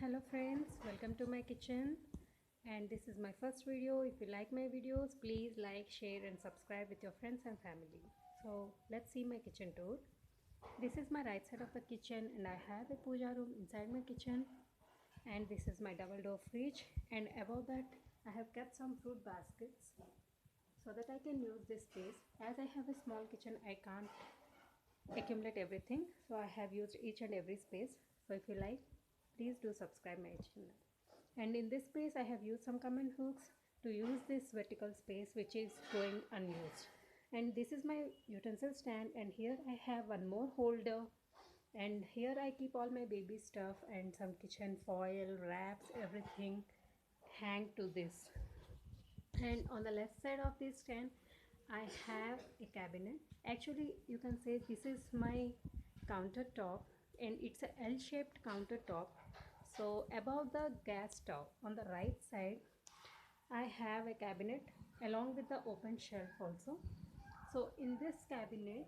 Hello friends, welcome to my kitchen, and this is my first video. If you like my videos, please like, share and subscribe with your friends and family. So let's see my kitchen tour. This is my right side of the kitchen and I have a puja room inside my kitchen, and this is my double door fridge, and above that I have kept some fruit baskets so that I can use this space. As I have a small kitchen, I can't accumulate everything, so I have used each and every space. So if you like, please do subscribe my channel. And in this space I have used some comment hooks to use this vertical space which is going unused. And this is my utensil stand, and here I have one more holder, and here I keep all my baby stuff and some kitchen foil wraps, everything hang to this. And on the left side of this stand I have a cabinet. Actually you can say this is my countertop, and it's a L-shaped countertop. So above the gas stove on the right side I have a cabinet along with the open shelf also. So in this cabinet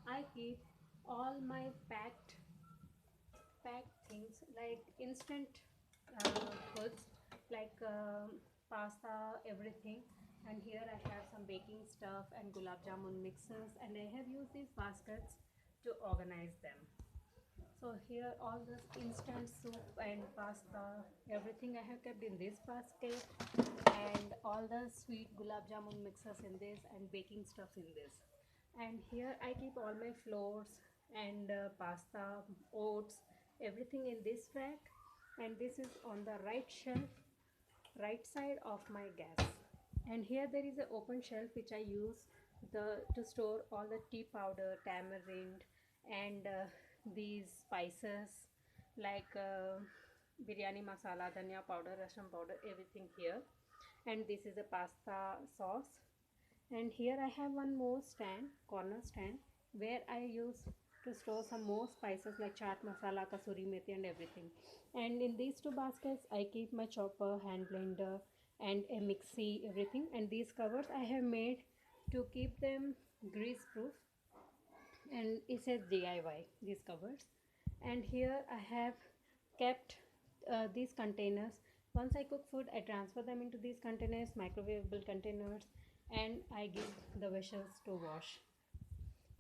I keep all my packed things like instant foods, like pasta, everything. And here I have some baking stuff and gulab jamun mixes, and I have used these baskets to organize them. So here all this instant soup and pasta, everything I have kept in this basket, and all the sweet gulab jamun mixes in this and baking stuff in this. And here I keep all my flours and pasta, oats, everything in this rack. And this is on the right shelf, right side of my gas. And here there is an open shelf which I use to store all the tea powder, tamarind, and these spices like biryani masala, dhania powder, rasam powder, everything here. And this is a pasta sauce. And here I have one more stand, corner stand, where I use to store some more spices like chaat masala, kasuri methi and everything. And in these two baskets I keep my chopper, hand blender and a mixie, everything. And these covers I have made to keep them grease proof, and it says DIY, these covers. And here I have kept these containers. Once I cook food, I transfer them into these containers, microwavable containers, and I give the vessels to wash.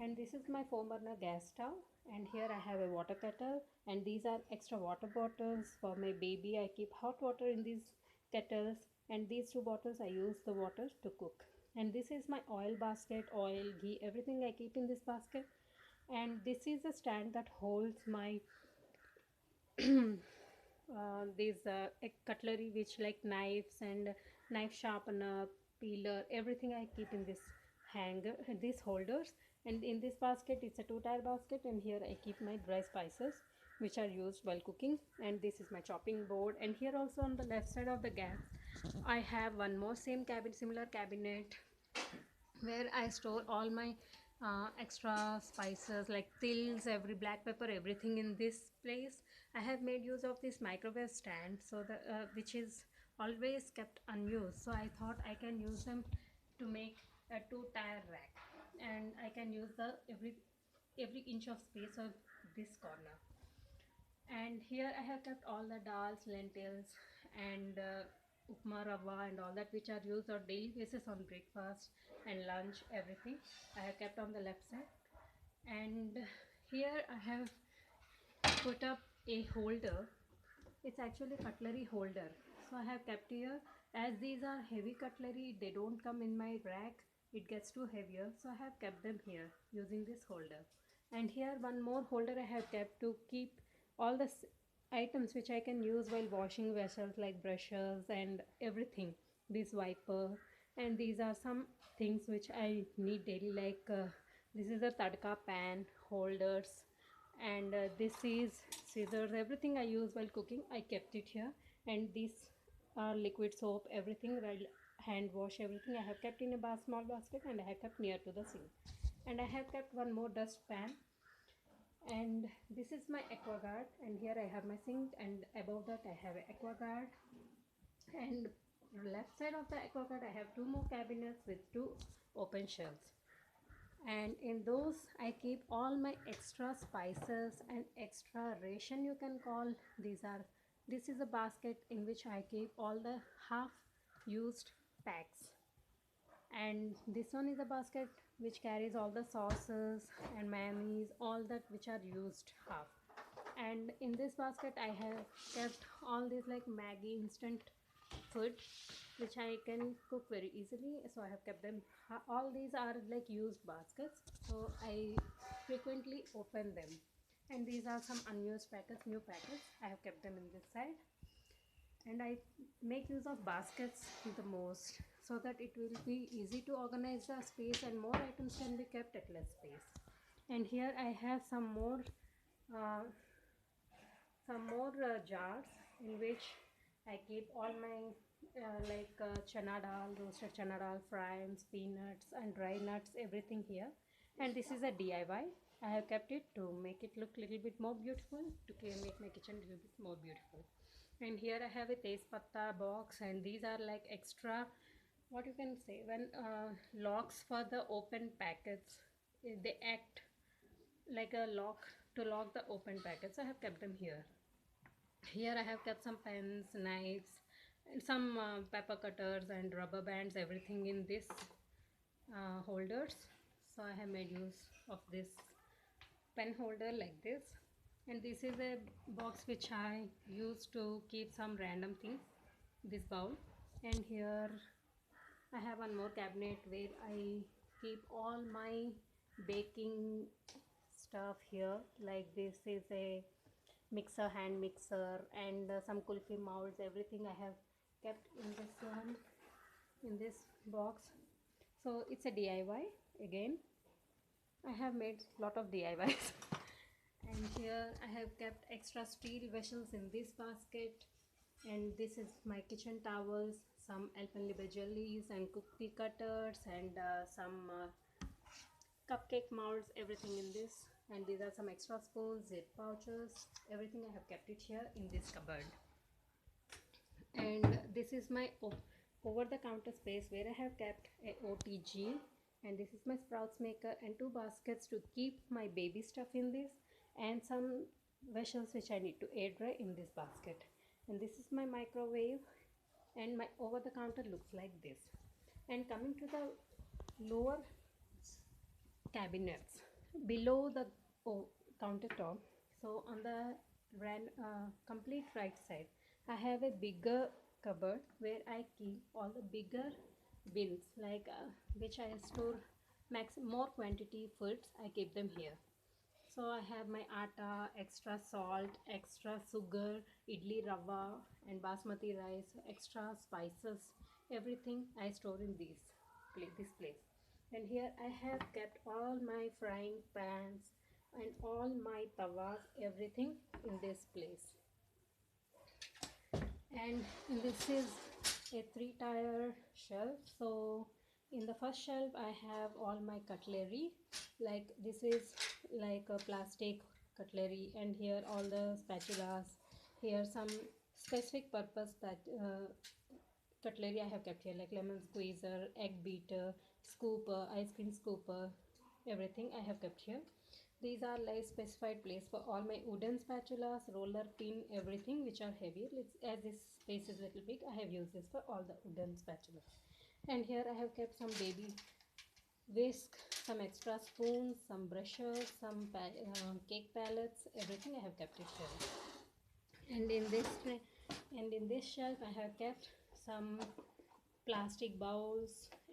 And this is my 4 burner gas stove, and here I have a water kettle, and these are extra water bottles for my baby. I keep hot water in these kettles, and these two bottles I use the water to cook. And this is my oil basket, oil, ghee, everything I keep in this basket. And this is a stand that holds my these cutlery, which like knives and knife sharpener, peeler, everything I keep in this hanger, these holders. And in this basket it's a 2-tier basket, and here I keep my dry spices which are used while cooking. And this is my chopping board. And here also on the left side of the gas I have one more same cabinet, similar cabinet, where I store all my extra spices like tils, every black pepper, everything in this place. I have made use of this microwave stand, so the which is always kept unused. So I thought I can use them to make a 2-tier rack, and I can use the every inch of space of this corner. And here I have kept all the dals, lentils and upma rava and all that which are used on daily basis on breakfast and lunch, everything I have kept on the left side. And here I have put up a holder. It's actually cutlery holder, so I have kept here. As these are heavy cutlery, they don't come in my rack, it gets too heavier, so I have kept them here using this holder. And here one more holder I have kept to keep all the items which I can use while washing vessels like brushes and everything, this wiper. And these are some things which I need daily, like this is a tadka pan holders, and this is scissors, everything I use while cooking I kept it here. And these are liquid soap, everything while hand wash, everything I have kept in a small basket, and I have kept near to the sink. And I have kept one more dust pan, and this is my aquaguard. And here I have my sink, and above that I have an aquaguard. And left side of the aquaguard I have two more cabinets with two open shelves, and in those I keep all my extra spices and extra ration, you can call. These are This is a basket in which I keep all the half used packs, and this one is a basket which carries all the sauces and mayonnaise, all that which are used half. And in this basket I have kept all these like Maggi instant food which I can cook very easily, so I have kept them. All these are like used baskets, so I frequently open them. And these are some unused packets, new packets. I have kept them in this side. And I make use of baskets the most, so that it will be easy to organize the space and more items can be kept at less space. And here I have uh, some more jars in which I keep all my chana dal, roasted chana dal, frames, peanuts and dry nuts, everything here. And this is a DIY. I have kept it to make it look little bit more beautiful, to make my kitchen a little bit more beautiful. And here I have a tejpatta box, and these are like extra, what you can say, when locks for the open packets, they act like a lock to lock the open packets. I have kept them here. Here I have kept some pens, knives, and some pepper cutters and rubber bands, everything in this holders. So I have made use of this pen holder like this. And this is a box which I use to keep some random things, this bowl. And here I have one more cabinet where I keep all my baking stuff here. Like this is a mixer, hand mixer, and some kulfi molds, everything I have kept in this one, in this box. So it's a DIY again. I have made lot of DIYs. And here I have kept extra steel vessels in this basket. And this is my kitchen towels, some Alpenliebe jellies and cookie cutters, and some cupcake molds, everything in this. And these are some extra spoons, zip pouches, everything I have kept it here in this cupboard. And this is my over the counter space where I have kept a OTG, and this is my sprouts maker and two baskets to keep my baby stuff in this, and some vegetables which I need to air dry in this basket. And this is my microwave, and my over the counter looks like this. And coming to the lower cabinets below the countertop, so on the complete right side I have a bigger cupboard where I keep all the bigger bins, like which I store more quantity foods. I keep them here. So I have my atta, extra salt, extra sugar, idli rava and basmati rice, extra spices, everything I store in this place. And here I have kept all my frying pans and all my tawas, everything in this place. And this is a 3-tier shelf. So in the first shelf I have all my cutlery, like this is like a plastic cutlery, and here all the spatulas, here some specific purpose that cutlery I have kept here, like lemon squeezer, egg beater, scooper, ice cream scooper, everything I have kept here. These are like specified place for all my wooden spatulas, roller pin, everything which are heavy. As this space is little big, I have used this for all the wooden spatulas. And here I have kept some baby whisk, some extra spoons, some brushes, some cake palettes, everything I have kept it here. And in this shelf I have kept some plastic bowls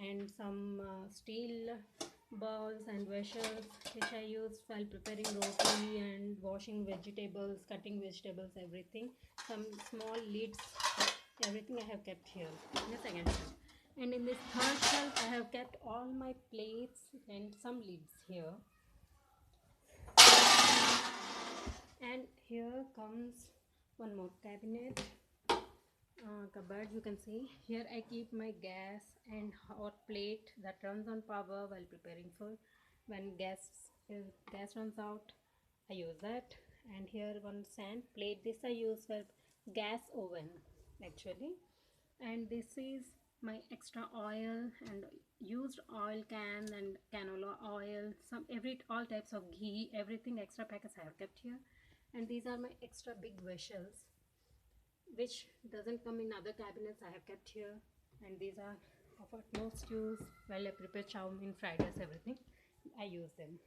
and some steel bowls and vessels which I use while preparing roti and washing vegetables, cutting vegetables, everything. Some small lids, everything I have kept here in the second shelf. And in this third shelf I have kept all my plates and some lids here. And here comes one more cabinet, cupboard. You can see here I keep my gas and hot plate that runs on power while preparing food. When gas runs out, I use that. And here one sand plate, this I use for gas oven actually. And this is my extra oil and used oil can and canola oil, all types of ghee, everything extra packets I have kept here. And these are my extra big vessels which doesn't come in other cabinets, I have kept here. And these are of utmost use while I prepare chow mein, fried rice, everything. I use them.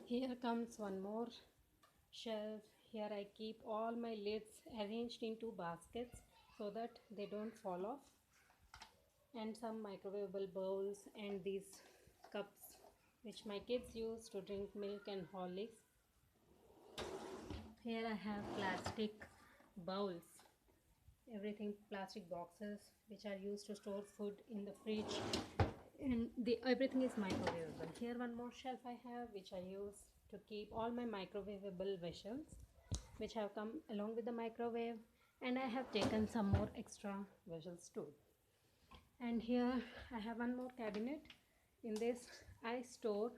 Here comes one more shelf. Here I keep all my lids arranged into baskets so that they don't fall off, and some microwavable bowls and these cups which my kids use to drink milk and Horlicks. Here I have plastic bowls, everything plastic boxes which are used to store food in the fridge, and everything is microwavable. Here one more shelf I have which I use to keep all my microwavable vessels which have come along with the microwave, and I have taken some more extra vessels too. And here I have one more cabinet. In this I store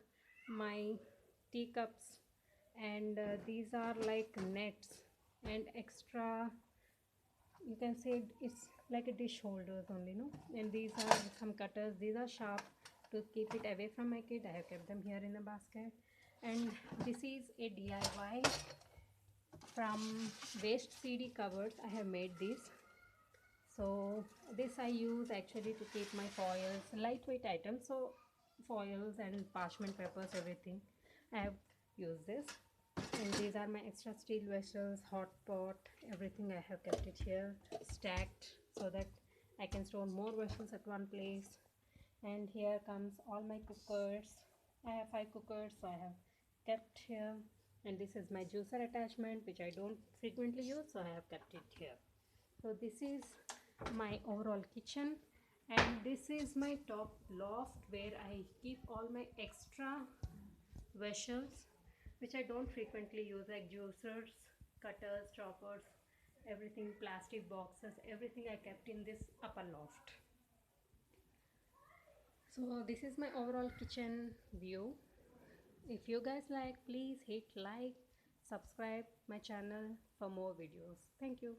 my teacups, and these are like nets and extra, you can say it's like a dish holders only, no? And these are some cutters. These are sharp to keep it away from my kid. I have kept them here in a basket. And this is a DIY from waste CD cupboards. I have made this. So this I use actually to keep my foils, lightweight items, so foils and parchment papers, everything I have used this. And these are my extra steel vessels, hot pot, everything I have kept it here stacked so that I can store more vessels at one place. And here comes all my cookers. I have 5 cookers, so I have kept here. And this is my juicer attachment which I don't frequently use, so I have kept it here. So this is my overall kitchen, and this is my top loft where I keep all my extra vessels which I don't frequently use, like juicers, cutters, choppers, everything, plastic boxes, everything I kept in this upper loft. So this is my overall kitchen view. If you guys like, please hit like, subscribe my channel for more videos. Thank you.